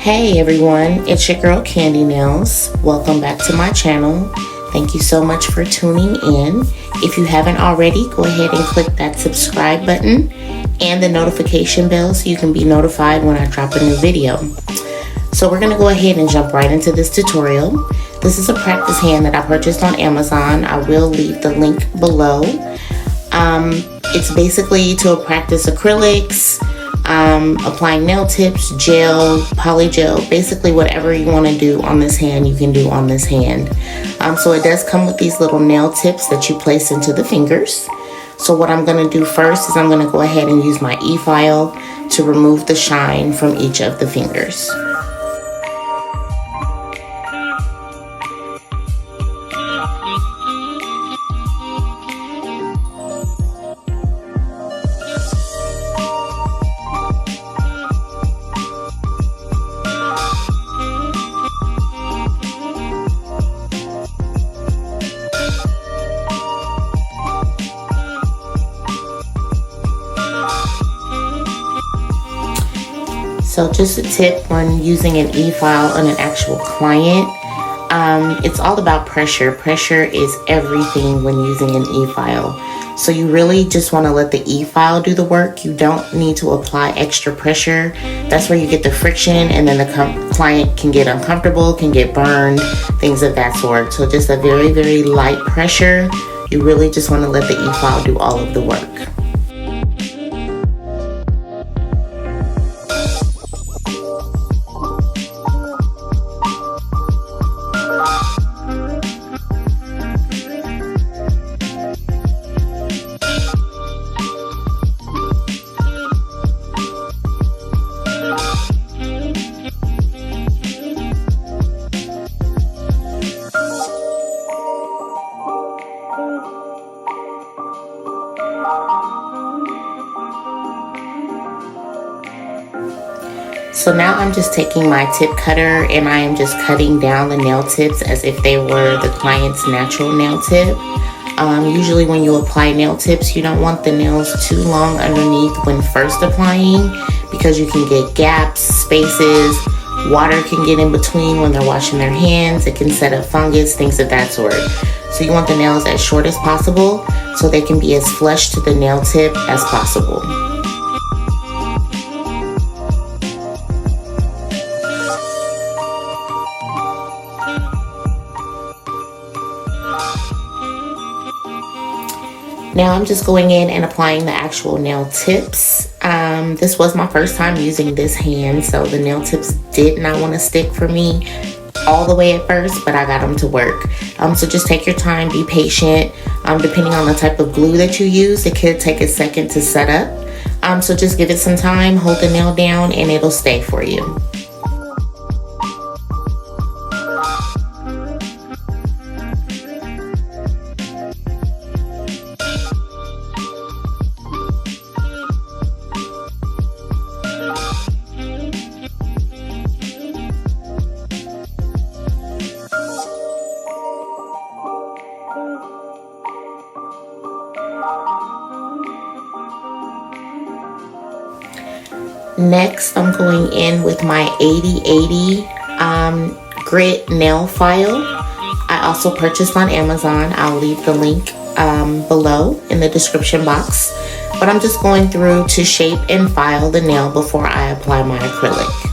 Hey everyone, it's your girl Candy Nails. Welcome back to my channel. Thank you so much for tuning in. If you haven't already, go ahead and click that subscribe button and the notification bell so you can be notified when I drop a new video. So we're going to go ahead and jump right into this tutorial. This is a practice hand that I purchased on Amazon. I will leave the link below. It's basically to practice acrylics, applying nail tips, gel, poly gel, basically whatever you want to do on this hand, you can do on this hand. So it does come with these little nail tips that you place into the fingers. So what I'm going to do first is I'm going to go ahead and use my e-file to remove the shine from each of the fingers. So just a tip when using an e-file on an actual client, it's all about pressure. Pressure is everything when using an e-file. So you really just want to let the e-file do the work. You don't need to apply extra pressure. That's where you get the friction, and then the client can get uncomfortable, can get burned, things of that sort. So just a very, very light pressure. You really just want to let the e-file do all of the work. So now I'm just taking my tip cutter and I am just cutting down the nail tips as if they were the client's natural nail tip. Usually when you apply nail tips, you don't want the nails too long underneath when first applying, because you can get gaps, spaces, water can get in between when they're washing their hands. It can set up fungus, things of that sort. So you want the nails as short as possible so they can be as flush to the nail tip as possible. Now I'm just going in and applying the actual nail tips. This was my first time using this hand, so the nail tips did not want to stick for me all the way at first, but I got them to work. So just take your time, be patient. Depending on the type of glue that you use, it could take a second to set up. So just give it some time, hold the nail down, and it'll stay for you. Next, I'm going in with my 8080 grit nail file. I also purchased on Amazon. I'll leave the link below in the description box. But I'm just going through to shape and file the nail before I apply my acrylic.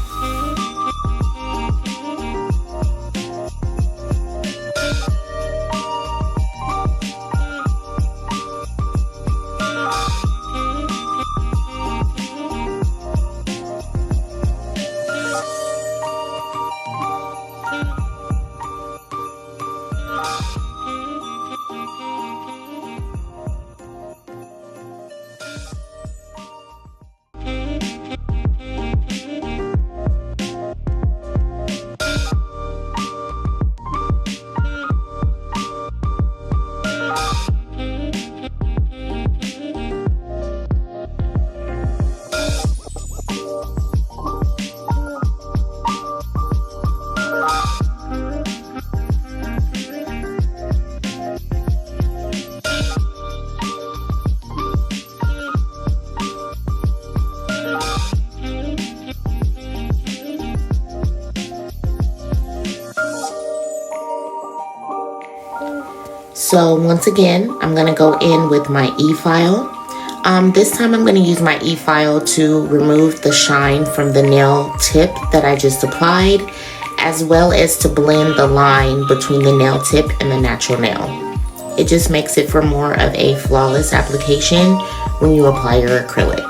So once again, I'm going to go in with my e-file. This time I'm going to use my e-file to remove the shine from the nail tip that I just applied, as well as to blend the line between the nail tip and the natural nail. It just makes it for more of a flawless application when you apply your acrylic.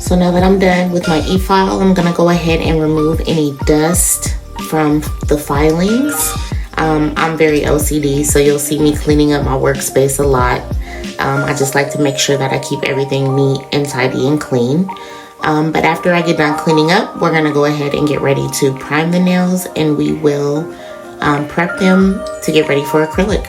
So now that I'm done with my e-file, I'm gonna go ahead and remove any dust from the filings. I'm very OCD, so you'll see me cleaning up my workspace a lot. I just like to make sure that I keep everything neat and tidy and clean. But after I get done cleaning up, we're gonna go ahead and get ready to prime the nails, and we will prep them to get ready for acrylic.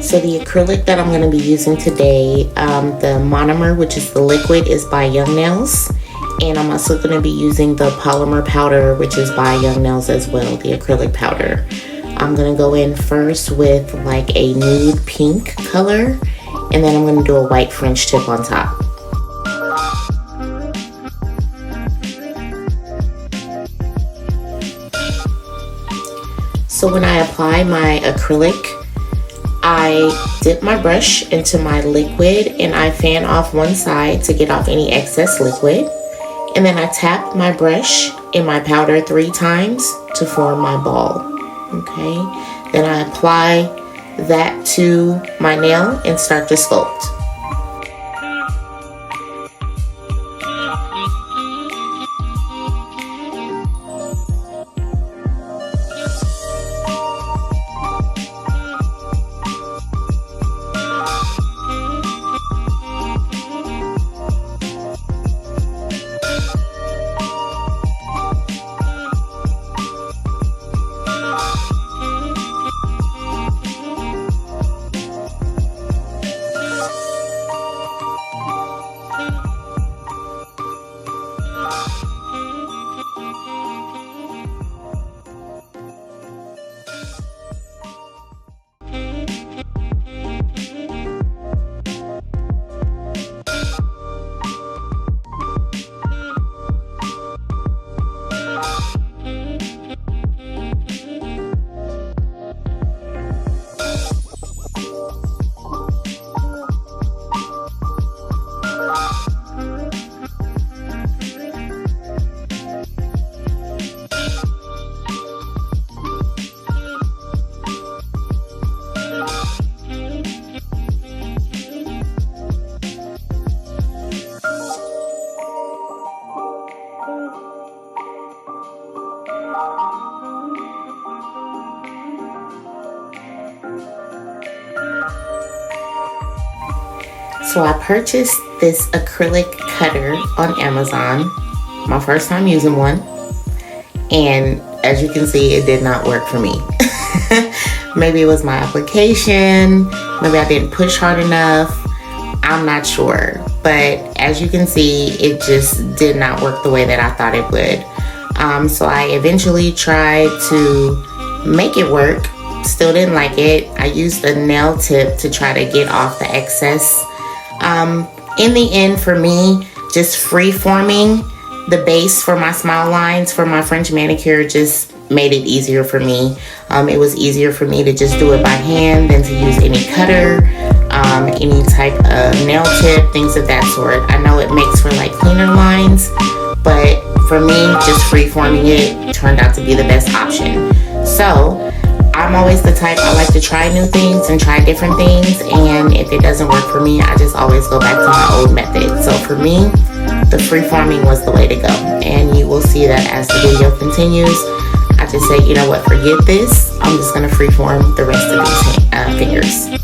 So the acrylic that I'm going to be using today, the monomer, which is the liquid, is by Young Nails. And I'm also going to be using the polymer powder, which is by Young Nails as well, the acrylic powder. I'm going to go in first with like a nude pink color, and then I'm going to do a white French tip on top. So when I apply my acrylic, I dip my brush into my liquid and I fan off one side to get off any excess liquid. And then I tap my brush in my powder 3 times to form my ball. Okay. Then I apply that to my nail and start to sculpt. So I purchased this acrylic cutter on Amazon, my first time using one, and as you can see, it did not work for me. Maybe it was my application, maybe I didn't push hard enough, I'm not sure. But as you can see, it just did not work the way that I thought it would. So I eventually tried to make it work. Still didn't like it. I used a nail tip to try to get off the excess. In the end, for me, just free forming the base for my smile lines for my French manicure just made it easier for me. It was easier for me to just do it by hand than to use any cutter, any type of nail tip, things of that sort. I know it makes for like cleaner lines, but for me, just free forming it turned out to be the best option. So I'm always the type, I like to try new things and try different things, and if it doesn't work for me, I just always go back to my old method. So for me, the freeforming was the way to go, and you will see that as the video continues. I just say, you know what, forget this, I'm just going to freeform the rest of these fingers.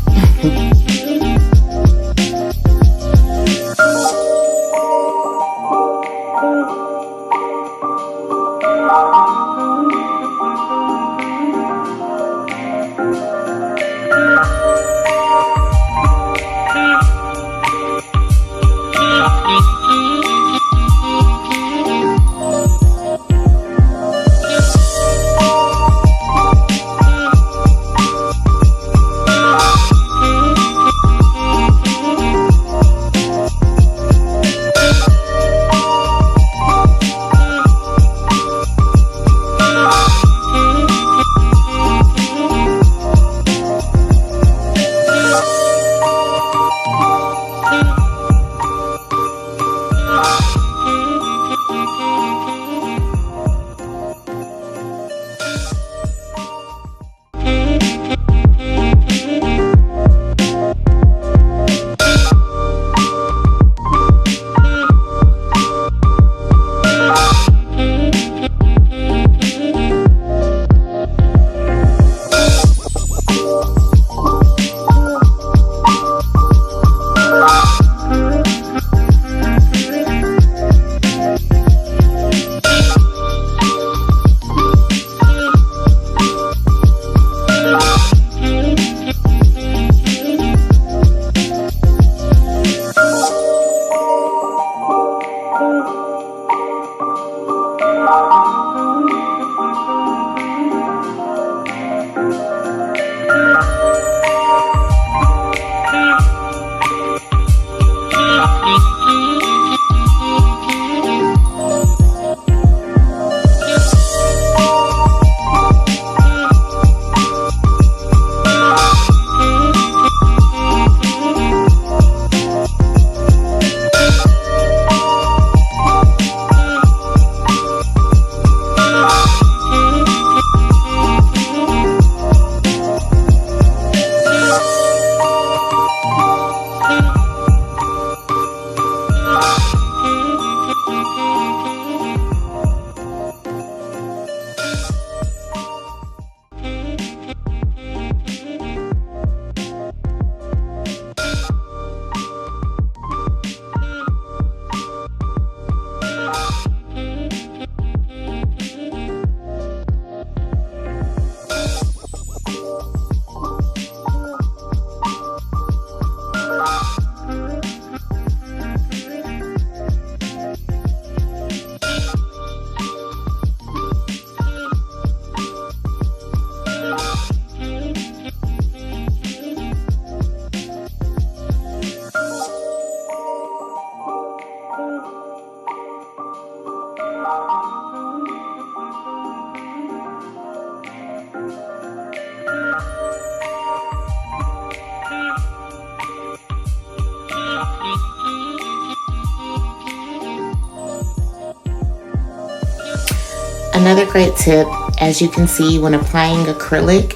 Another great tip, as you can see when applying acrylic,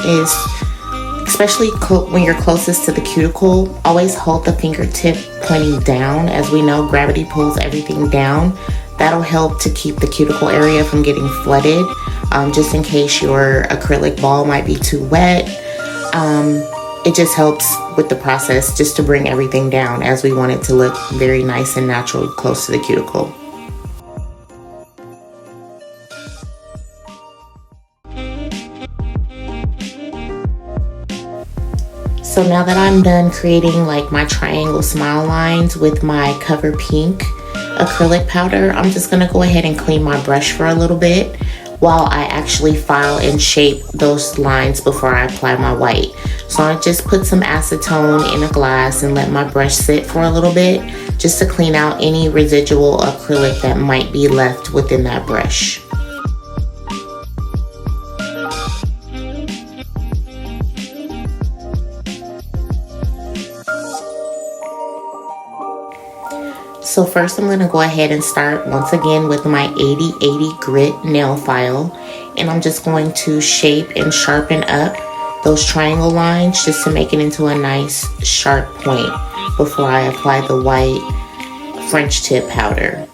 is especially when you're closest to the cuticle, always hold the fingertip pointing down. As we know, gravity pulls everything down. That'll help to keep the cuticle area from getting flooded, just in case your acrylic ball might be too wet. It just helps with the process just to bring everything down, as we want it to look very nice and natural close to the cuticle. So now that I'm done creating like my triangle smile lines with my Cover Pink acrylic powder, I'm just going to go ahead and clean my brush for a little bit while I actually file and shape those lines before I apply my white. So I just put some acetone in a glass and let my brush sit for a little bit just to clean out any residual acrylic that might be left within that brush. So first I'm going to go ahead and start once again with my 80/80 grit nail file, and I'm just going to shape and sharpen up those triangle lines just to make it into a nice sharp point before I apply the white French tip powder.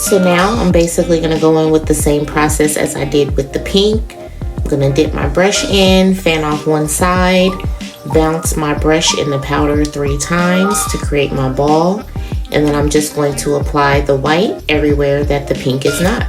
So now I'm basically going to go in with the same process as I did with the pink. I'm going to dip my brush in, fan off one side, bounce my brush in the powder 3 times to create my ball, and then I'm just going to apply the white everywhere that the pink is not.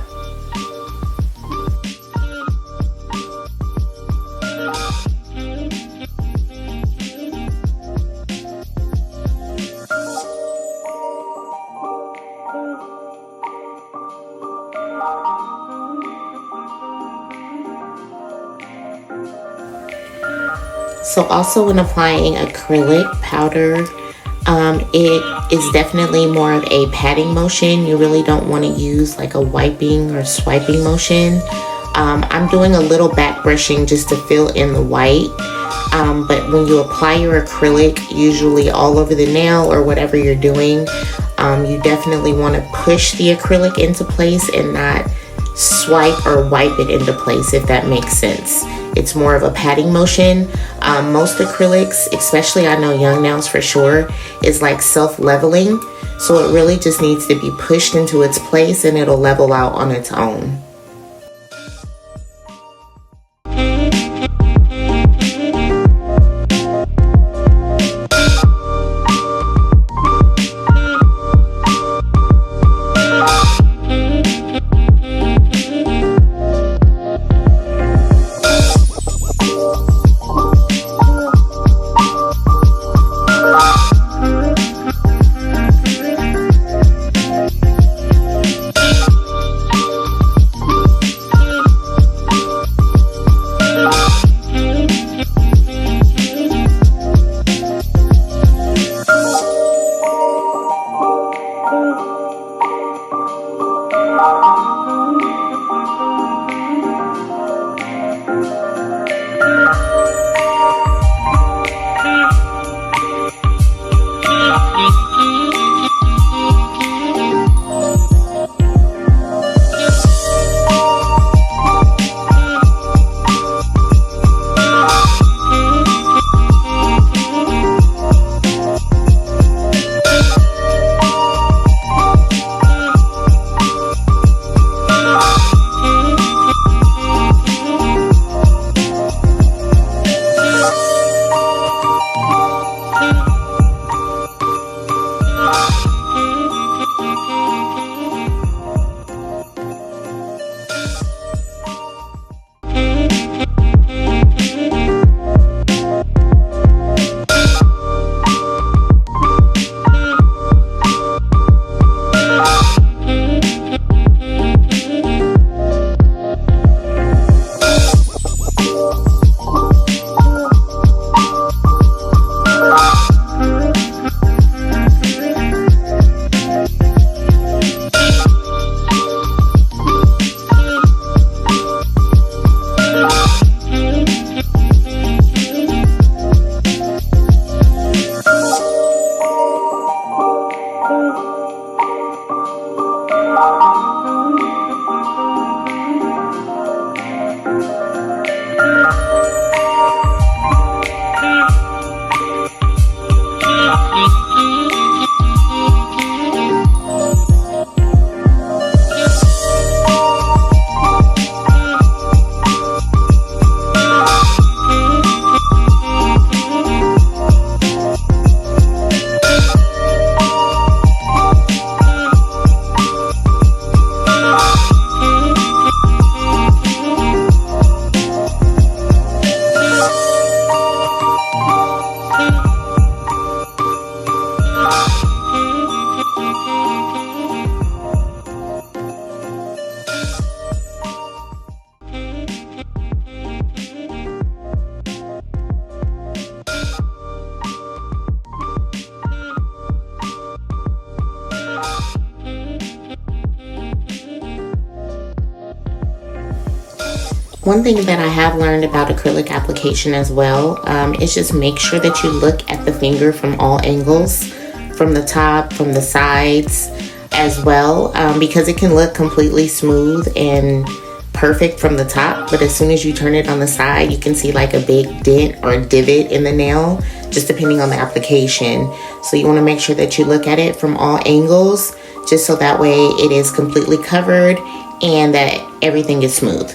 So also when applying acrylic powder, it is definitely more of a patting motion. You really don't want to use like a wiping or swiping motion. I'm doing a little back brushing just to fill in the white. But when you apply your acrylic, usually all over the nail or whatever you're doing, you definitely want to push the acrylic into place and not swipe or wipe it into place, if that makes sense. It's more of a patting motion. Most acrylics, especially I know young nails for sure, is like self-leveling. So it really just needs to be pushed into its place and it'll level out on its own. One thing that I have learned about acrylic application as well is just make sure that you look at the finger from all angles, from the top, from the sides as well, because it can look completely smooth and perfect from the top, but as soon as you turn it on the side, you can see like a big dent or divot in the nail, just depending on the application. So you want to make sure that you look at it from all angles, just so that way it is completely covered and that everything is smooth.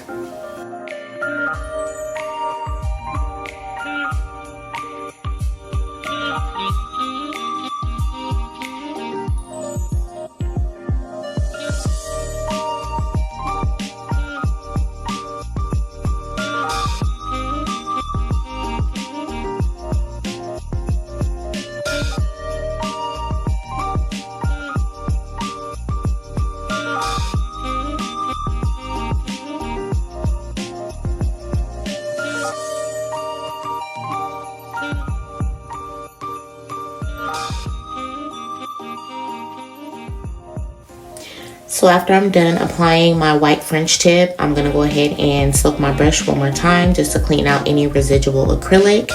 So after I'm done applying my white French tip, I'm going to go ahead and soak my brush one more time just to clean out any residual acrylic.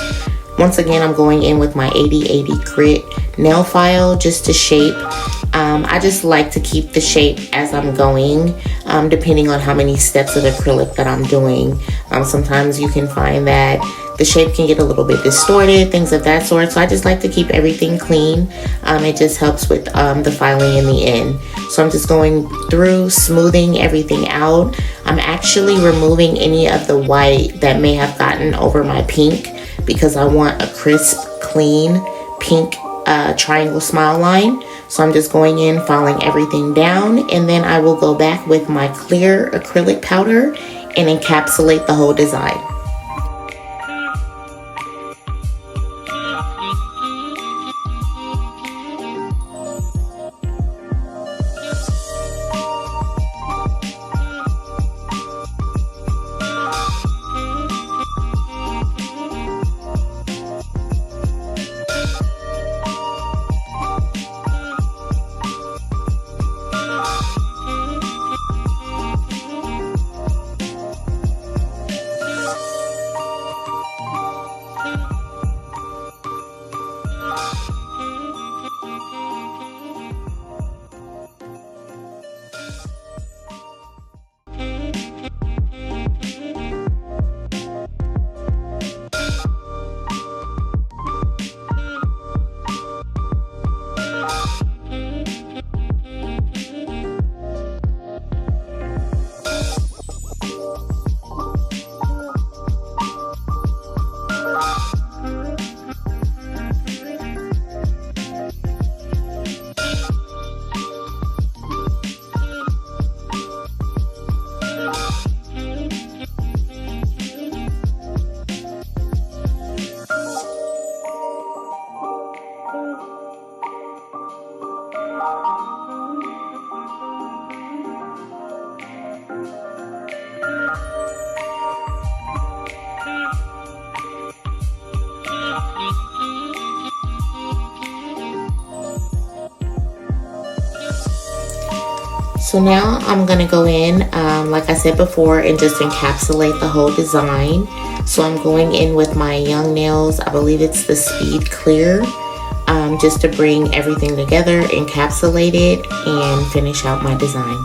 Once again, I'm going in with my 8080 grit nail file just to shape. I just like to keep the shape as I'm going, depending on how many steps of acrylic that I'm doing. Sometimes you can find that the shape can get a little bit distorted, things of that sort. So I just like to keep everything clean. It just helps with the filing in the end. So I'm just going through, smoothing everything out. I'm actually removing any of the white that may have gotten over my pink because I want a crisp, clean, pink triangle smile line. So I'm just going in, filing everything down, and then I will go back with my clear acrylic powder and encapsulate the whole design. So now I'm gonna go in, like I said before, and just encapsulate the whole design. So I'm going in with my Young Nails, I believe it's the Speed Clear, just to bring everything together, encapsulate it, and finish out my design.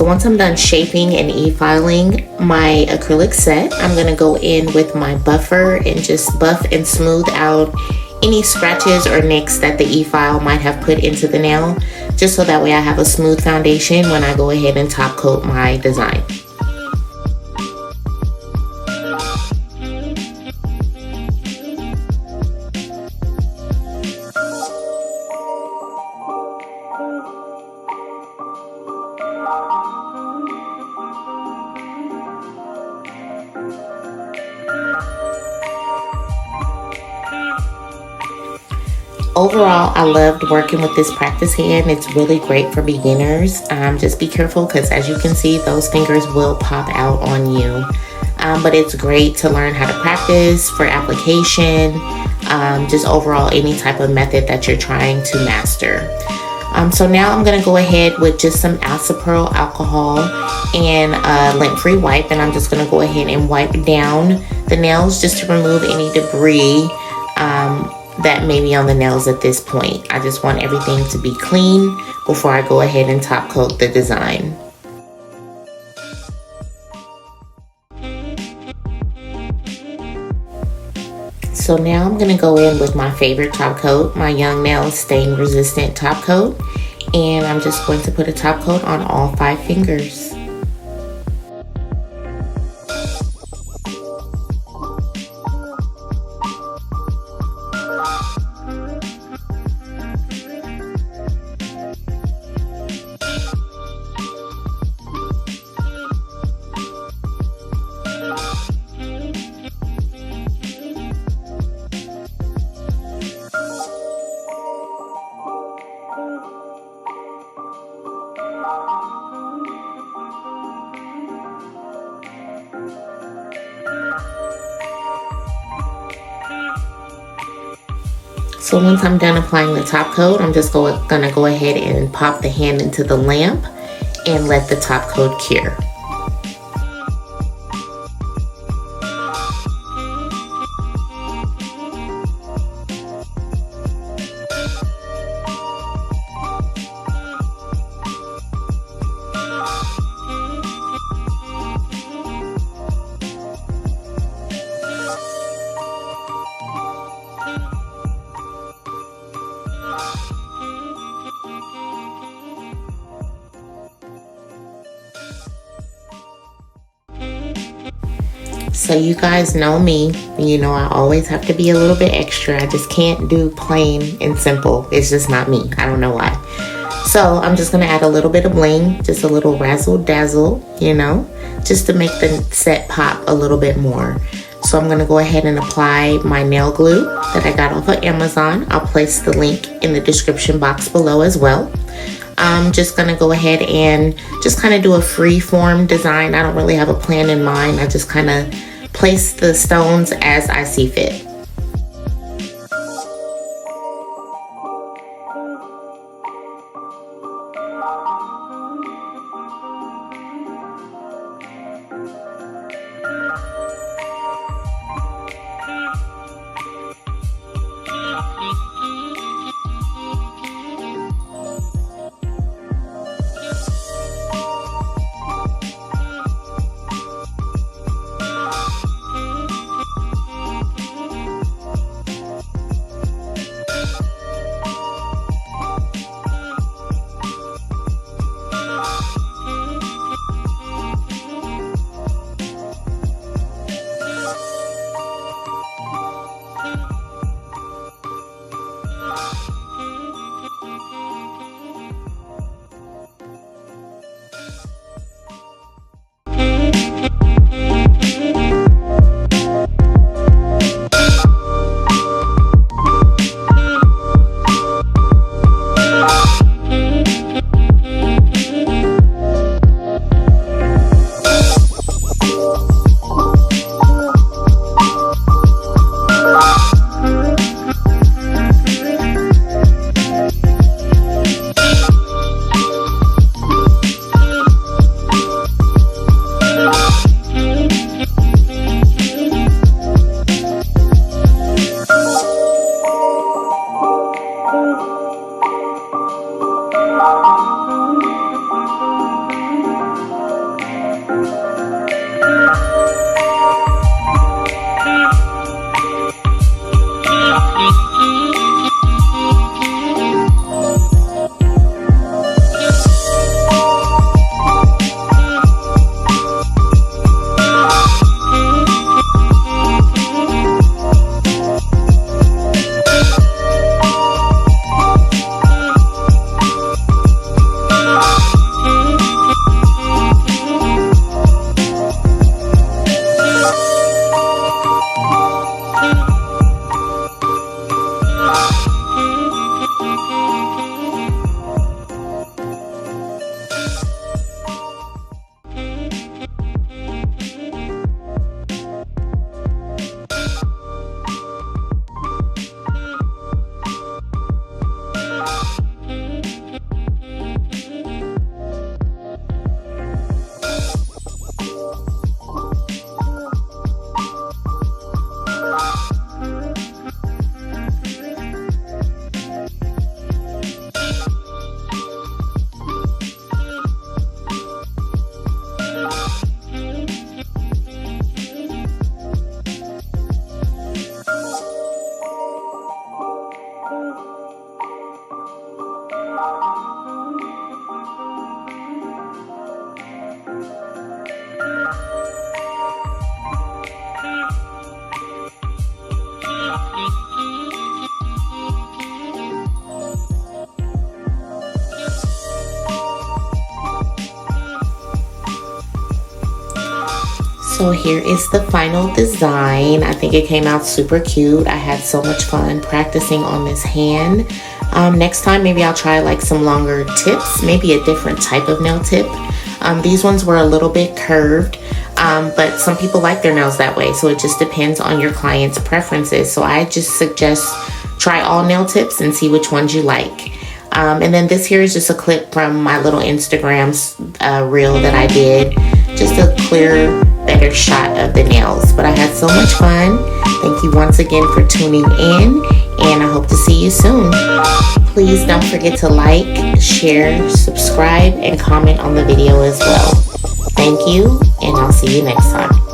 So once I'm done shaping and e-filing my acrylic set, I'm gonna go in with my buffer and just buff and smooth out any scratches or nicks that the e-file might have put into the nail, just so that way I have a smooth foundation when I go ahead and top coat my design. Overall, I loved working with this practice hand. It's really great for beginners. Just be careful because as you can see, those fingers will pop out on you. But it's great to learn how to practice for application, just overall any type of method that you're trying to master. So now I'm going to go ahead with just some isopropyl alcohol and a lint-free wipe, and I'm just going to go ahead and wipe down the nails just to remove any debris that may be on the nails at this point. I just want everything to be clean before I go ahead and top coat the design. So now I'm going to go in with my favorite top coat, my Young Nails stain resistant top coat, and I'm just going to put a top coat on all 5 fingers. So once I'm done applying the top coat, I'm just gonna go ahead and pop the hand into the lamp and let the top coat cure. So you guys know me, you know I always have to be a little bit extra. I just can't do plain and simple. It's just not me. I don't know why. So I'm just going to add a little bit of bling, just a little razzle dazzle, you know, just to make the set pop a little bit more. So I'm going to go ahead and apply my nail glue that I got off of Amazon. I'll place the link in the description box below as well. I'm just going to go ahead and just kind of do a free form design. I don't really have a plan in mind. I just kind of place the stones as I see fit. So here is the final design. I think it came out super cute. I had so much fun practicing on this hand. Next time, maybe I'll try like some longer tips, maybe a different type of nail tip. These ones were a little bit curved, but some people like their nails that way. So it just depends on your client's preferences. So I just suggest try all nail tips and see which ones you like. And then this here is just a clip from my little Instagram reel that I did. Just a clear, better shot of the nails. But I had so much fun. Thank you once again for tuning in, and I hope to see you soon. Please don't forget to like, share, subscribe, and comment on the video as well. Thank you, and I'll see you next time.